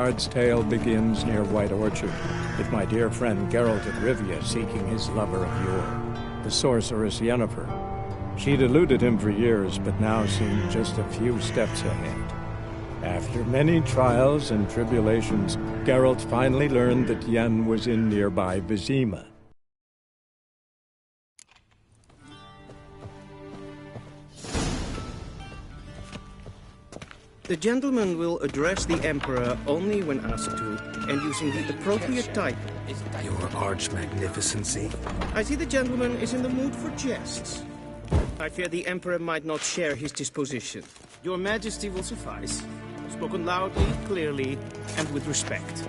Bard's tale begins near White Orchard, with my dear friend Geralt of Rivia seeking his lover of yore, the sorceress Yennefer. She'd eluded him for years, but now seemed just a few steps ahead. After many trials and tribulations, Geralt finally learned that Yen was in nearby Vizima. The gentleman will address the Emperor only when asked to, and using the appropriate type. Your Arch-Magnificency? I see the gentleman is in the mood for jests. I fear the Emperor might not share his disposition. Your Majesty will suffice. Spoken loudly, clearly, and with respect.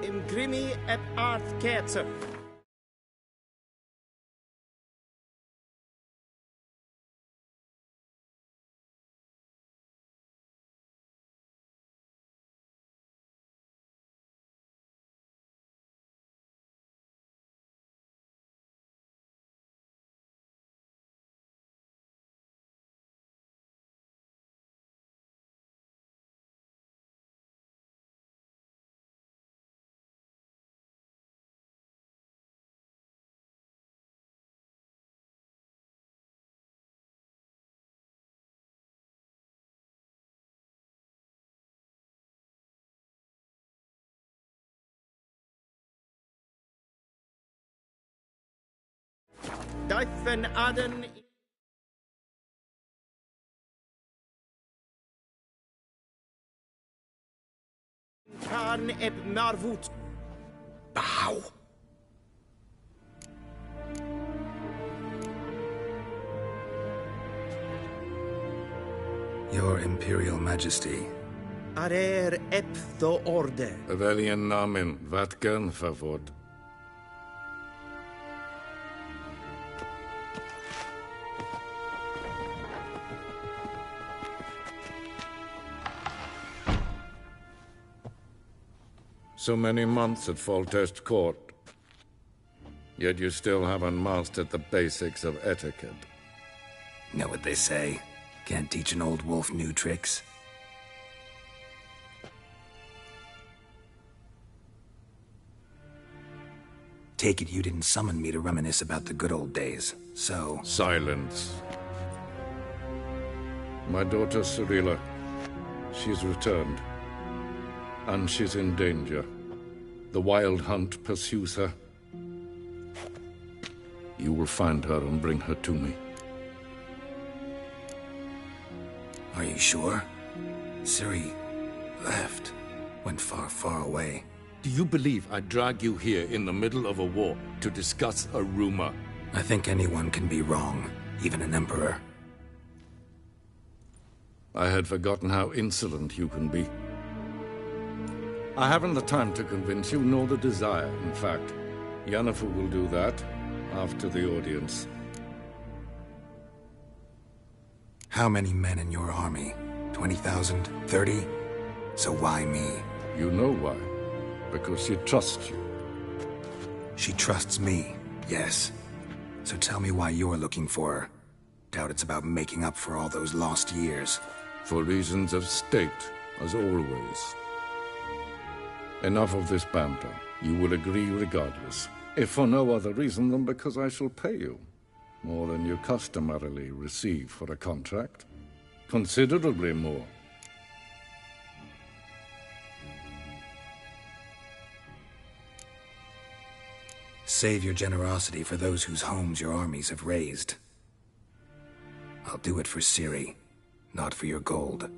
Im Grimi et Art Kerze. Dyfen Aden. Khan eb Marvut. Bow. Your Imperial Majesty. Arer eb the Orde. Veljen namen, vatkan favod. So many months at Foltest Court, yet you still haven't mastered the basics of etiquette. Know what they say? Can't teach an old wolf new tricks. Take it you didn't summon me to reminisce about the good old days, so... Silence. My daughter Cirilla, she's returned. And she's in danger. The Wild Hunt pursues her. You will find her and bring her to me. Are you sure? Ciri left. Went far, far away. Do you believe I'd drag you here in the middle of a war to discuss a rumor? I think anyone can be wrong, even an emperor. I had forgotten how insolent you can be. I haven't the time to convince you, nor the desire, in fact. Yennefer will do that after the audience. How many men in your army? 20,000? 30? So why me? You know why. Because she trusts you. She trusts me, yes. So tell me why you're looking for her. Doubt it's about making up for all those lost years. For reasons of state, as always. Enough of this banter. You will agree regardless. If for no other reason than because I shall pay you. More than you customarily receive for a contract. Considerably more. Save your generosity for those whose homes your armies have razed. I'll do it for Ciri, not for your gold.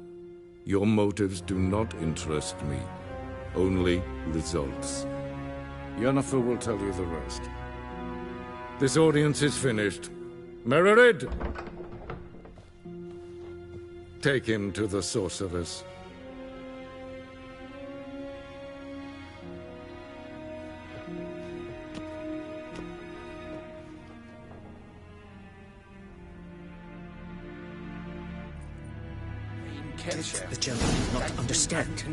Your motives do not interest me. Only results. Yennefer will tell you the rest. This audience is finished. Mererid! Take him to the sorceress. The gentleman will not understand.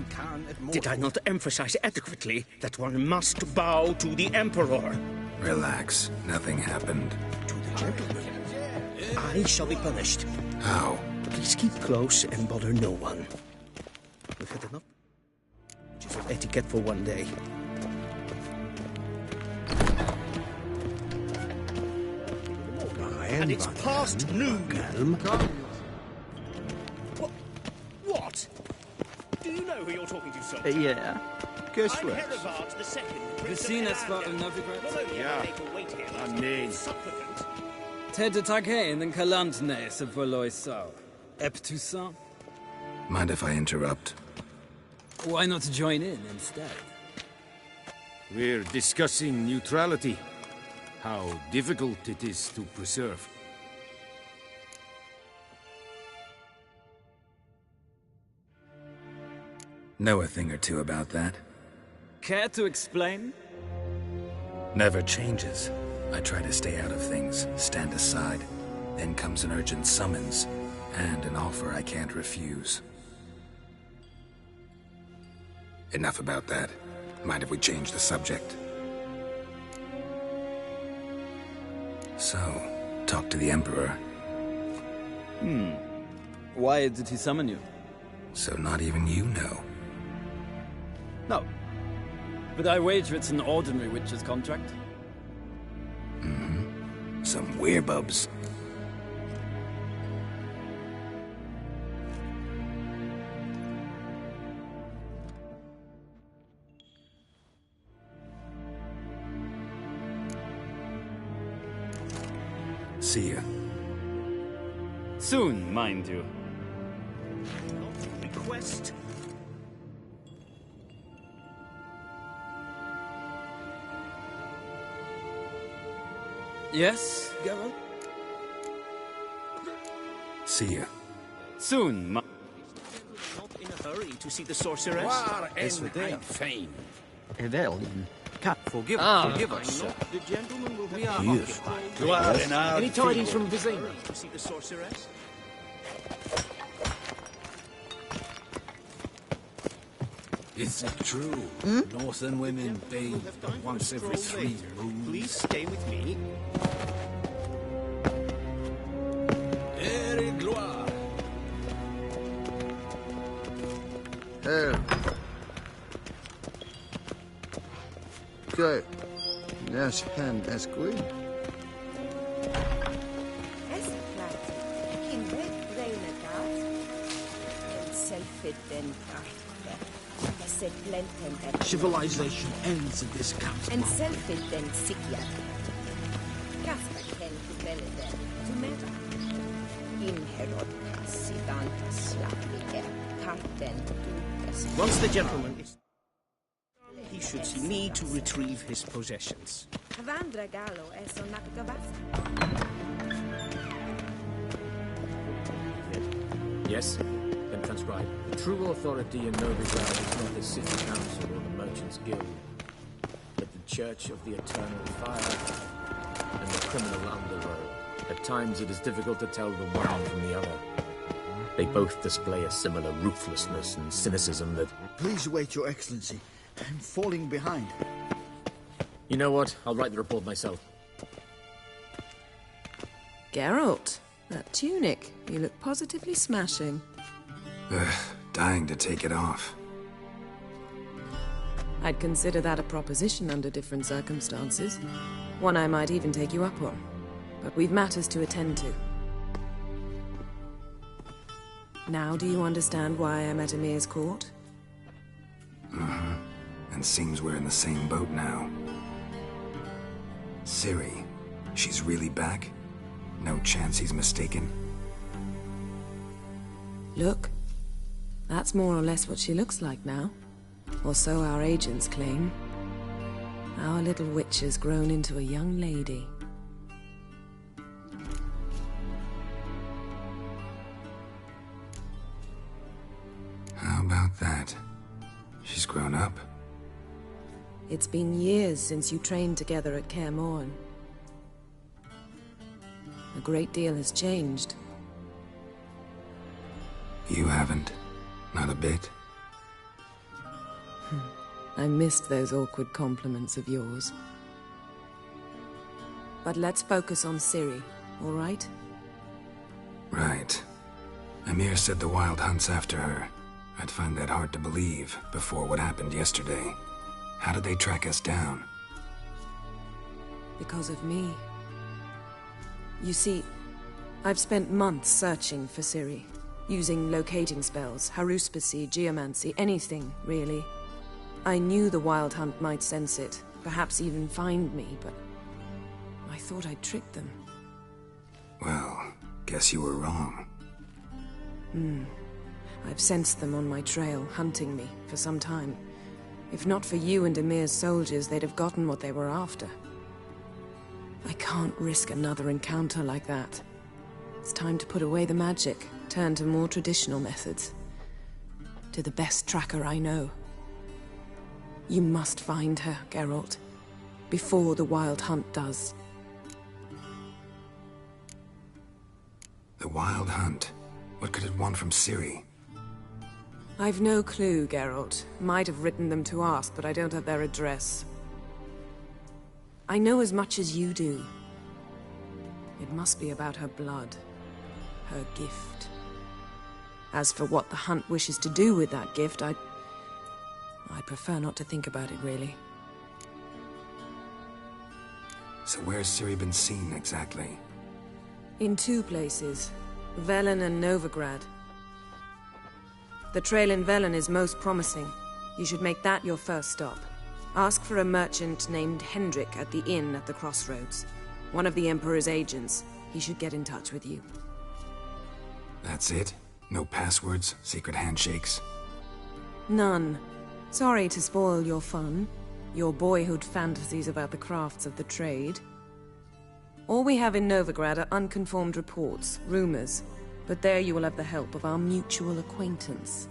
Did I not emphasize adequately that one must bow to the Emperor? Relax. Nothing happened. To the gentleman. I shall be punished. How? Please keep close and bother no one. We've had enough of etiquette for one day. And it's past noon. What? Do you know who you're talking to, sir? Yeah. I'm Herivard the Second. Sinnes var Novigrad. Ja. Nee. Supplicant. Tedde tag heen en kalantnes of Voloisau. Eptusan. Mind if I interrupt? Why not join in instead? We're discussing neutrality. How difficult it is to preserve. Know a thing or two about that? Care to explain? Never changes. I try to stay out of things, stand aside. Then comes an urgent summons, and an offer I can't refuse. Enough about that. Mind if we change the subject? So, talk to the Emperor. Why did he summon you? So not even you know. No. But I wager it's an ordinary witch's contract. Some werebubs. See ya. Soon, mind you. Request. Yes, Geralt? See ya. Soon, Not in a hurry to see the sorceress. Fame. Forgive us, sir. The gentleman will have Yes. Any tidings from Vizima to see the sorceress? Is it true? Northern women bathe once every 3 moons. Please stay with me. Gloire. Okay. Yes, hen es gut. Civilization ends in this council. En selvfitten sikja. Kaspaken velden tumera. Inherod sidant slapike karten tukes. Once the gentleman is... he should see me to retrieve his possessions. Vandra galo es onakdavasa. Yes, then transcribe. The true authority in Novigrad is not the city council or the merchants' guild, but the Church of the Eternal Fire and the criminal underworld. At times it is difficult to tell the one from the other. They both display a similar ruthlessness and cynicism that... Please wait, Your Excellency. I'm falling behind. You know what? I'll write the report myself. Geralt, that tunic. You look positively smashing. Ugh, dying to take it off. I'd consider that a proposition under different circumstances. One I might even take you up on. But we've matters to attend to. Now do you understand why I'm at Emir's court? And seems we're in the same boat now. Ciri, she's really back? No chance he's mistaken? Look, that's more or less what she looks like now. Or so our agents claim. Our little witch has grown into a young lady. How about that? She's grown up? It's been years since you trained together at Kaer Morhen. A great deal has changed. You haven't. Not a bit? I missed those awkward compliments of yours. But let's focus on Ciri, all right? Right. Emhyr said the Wild Hunt's after her. I'd find that hard to believe before what happened yesterday. How did they track us down? Because of me. You see, I've spent months searching for Ciri, using locating spells, haruspicy, geomancy, anything, really. I knew the Wild Hunt might sense it, perhaps even find me, but I thought I'd tricked them. Well, guess you were wrong. I've sensed them on my trail, hunting me, for some time. If not for you and Emhyr's soldiers, they'd have gotten what they were after. I can't risk another encounter like that. It's time to put away the magic, turn to more traditional methods. To the best tracker I know. You must find her, Geralt. Before the Wild Hunt does. The Wild Hunt? What could it want from Ciri? I've no clue, Geralt. Might have written them to ask, but I don't have their address. I know as much as you do. It must be about her blood. Her gift. As for what the Hunt wishes to do with that gift, I'd prefer not to think about it, really. So where's Ciri been seen, exactly? In two places. Velen and Novigrad. The trail in Velen is most promising. You should make that your first stop. Ask for a merchant named Hendrik at the inn at the crossroads. One of the Emperor's agents. He should get in touch with you. That's it? No passwords? Secret handshakes? None. Sorry to spoil your fun. Your boyhood fantasies about the crafts of the trade. All we have in Novigrad are unconfirmed reports, rumors. But there you will have the help of our mutual acquaintance.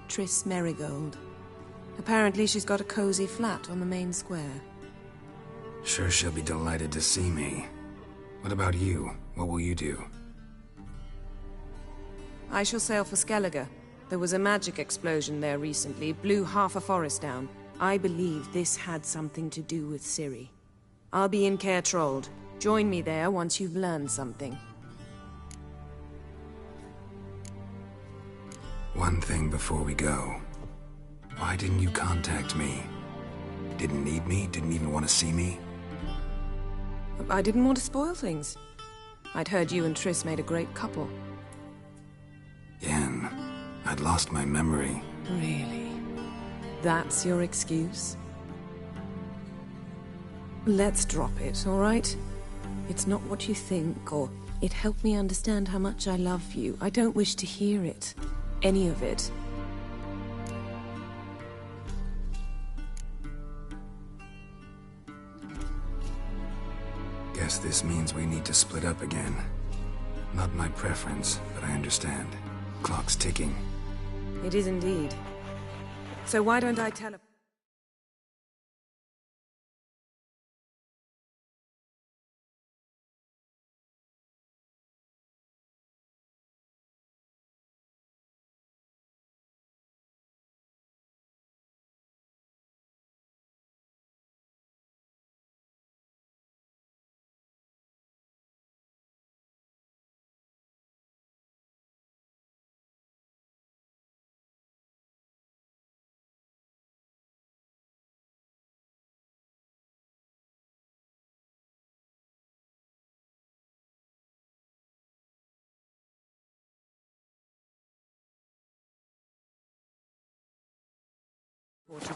Triss Merigold. Apparently she's got a cozy flat on the main square. Sure she'll be delighted to see me. What about you? What will you do? I shall sail for Skellige. There was a magic explosion there recently, blew half a forest down. I believe this had something to do with Ciri. I'll be in Caer Trolde. Join me there once you've learned something. One thing before we go. Why didn't you contact me? Didn't need me? Didn't even want to see me? I didn't want to spoil things. I'd heard you and Triss made a great couple. Yen, I'd lost my memory. Really? That's your excuse? Let's drop it, all right? It's not what you think, or it helped me understand how much I love you. I don't wish to hear it. Any of it. Guess this means we need to split up again. Not my preference, but I understand. Clock's ticking. It is indeed. So why don't I tell...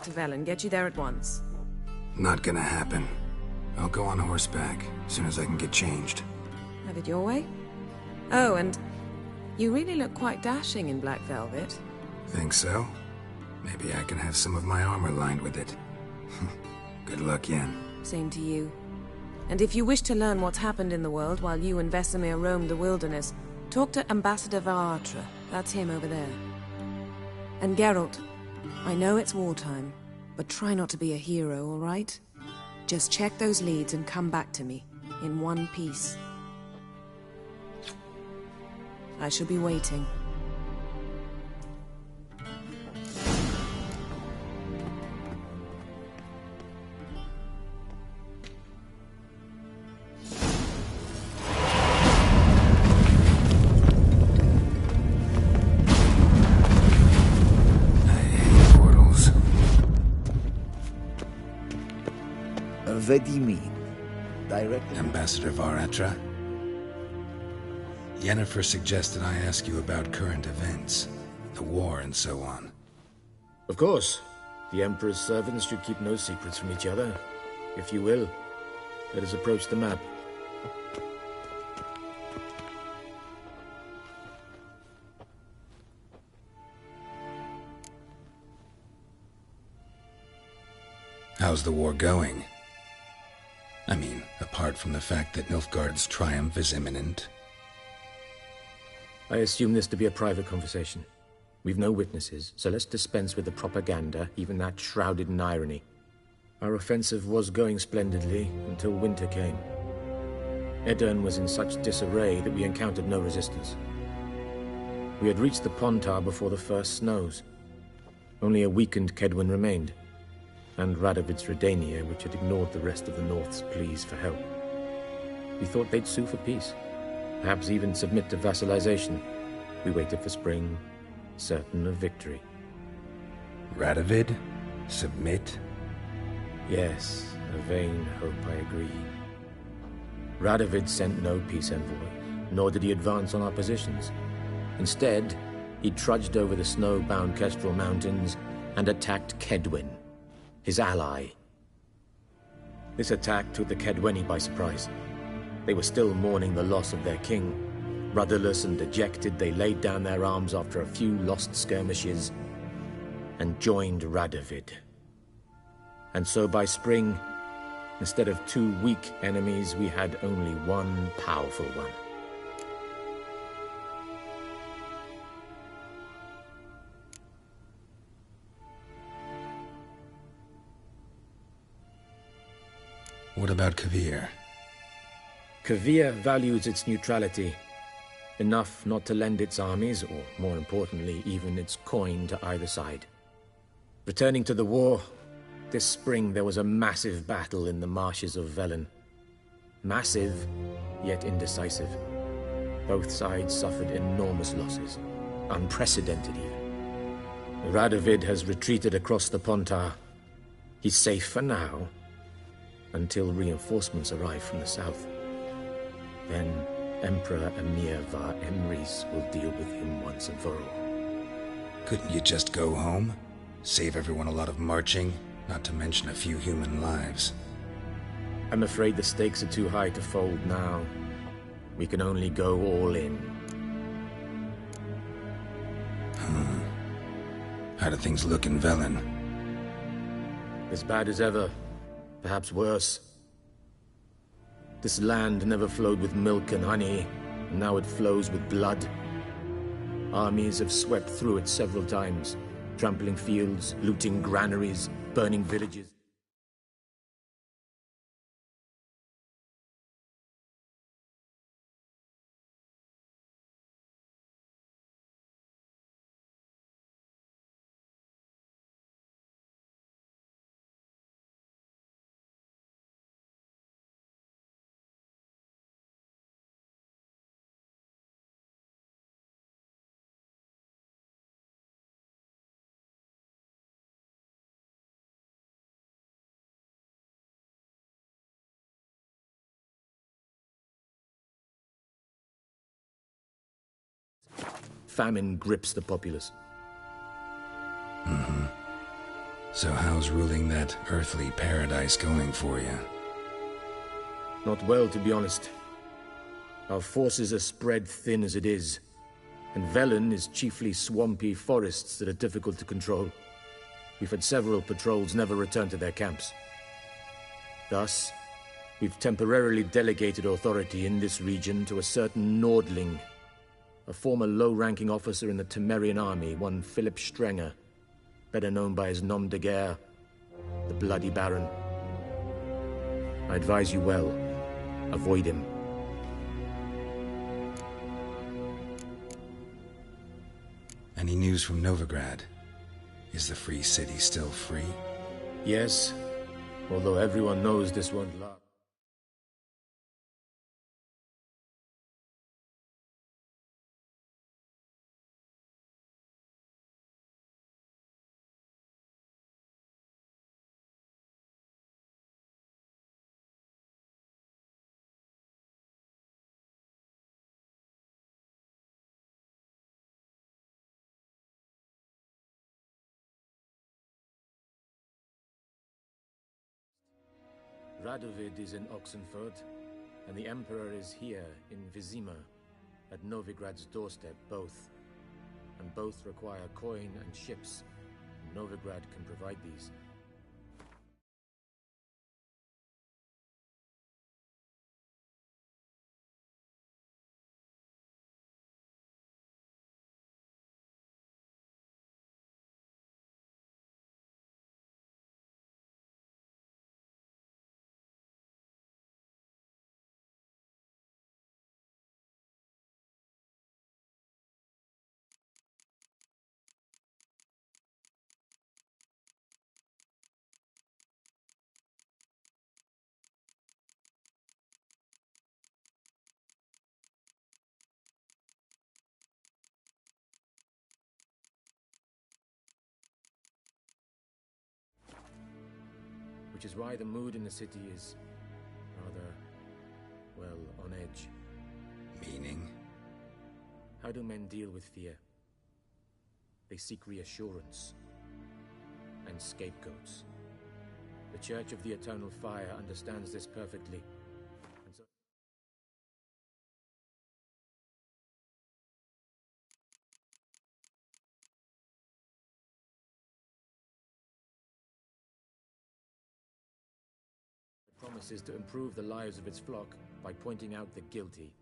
to Velen. Get you there at once. Not gonna happen. I'll go on horseback, as soon as I can get changed. Have it your way? Oh, and you really look quite dashing in black velvet. Think so? Maybe I can have some of my armor lined with it. Good luck, Yen. Same to you. And if you wish to learn what's happened in the world while you and Vesemir roamed the wilderness, talk to Ambassador Varatra. That's him over there. And Geralt, I know it's wartime, but try not to be a hero, all right? Just check those leads and come back to me, in one piece. I shall be waiting. What do you mean? Direct Ambassador Varatra? Yennefer suggested I ask you about current events, the war and so on. Of course. The Emperor's servants should keep no secrets from each other. If you will, let us approach the map. How's the war going? I mean, apart from the fact that Nilfgaard's triumph is imminent. I assume this to be a private conversation. We've no witnesses, so let's dispense with the propaganda, even that shrouded in irony. Our offensive was going splendidly until winter came. Aedirn was in such disarray that we encountered no resistance. We had reached the Pontar before the first snows. Only a weakened Kaedwen remained, and Radovid's Redania, which had ignored the rest of the North's pleas for help. We thought they'd sue for peace, perhaps even submit to vassalization. We waited for spring, certain of victory. Radovid? Submit? Yes, a vain hope, I agree. Radovid sent no peace envoy, nor did he advance on our positions. Instead, he trudged over the snow-bound Kestrel Mountains and attacked Kaedwen, his ally. This attack took the Kaedweni by surprise. They were still mourning the loss of their king. Rudderless and dejected, they laid down their arms after a few lost skirmishes and joined Radovid. And so by spring, instead of 2 weak enemies, we had only one powerful one. What about Kovir? Kovir values its neutrality, enough not to lend its armies, or more importantly, even its coin to either side. Returning to the war, this spring there was a massive battle in the marshes of Velen. Massive, yet indecisive. Both sides suffered enormous losses, unprecedented even. Radovid has retreated across the Pontar. He's safe for now, until reinforcements arrive from the south. Then Emperor Emhyr var Emreis will deal with him once and for all. Couldn't you just go home? Save everyone a lot of marching, not to mention a few human lives. I'm afraid the stakes are too high to fold now. We can only go all in. How do things look in Velen? As bad as ever. Perhaps worse. This land never flowed with milk and honey, and now it flows with blood. Armies have swept through it several times, trampling fields, looting granaries, burning villages. Famine grips the populace. So how's ruling that earthly paradise going for you? Not well, to be honest. Our forces are spread thin as it is, and Velen is chiefly swampy forests that are difficult to control. We've had several patrols never return to their camps. Thus, we've temporarily delegated authority in this region to a certain Nordling, a former low-ranking officer in the Temerian army, one Philip Strenger, better known by his nom de guerre, the Bloody Baron. I advise you well. Avoid him. Any news from Novigrad? Is the Free City still free? Yes, although everyone knows this won't last. Radovid is in Oxenford, and the Emperor is here in Vizima, at Novigrad's doorstep, both. And both require coin and ships. Novigrad can provide these. Which is why the mood in the city is rather, well, on edge. Meaning? How do men deal with fear? They seek reassurance and scapegoats. The Church of the Eternal Fire understands this perfectly. And so it promises to improve the lives of its flock by pointing out the guilty.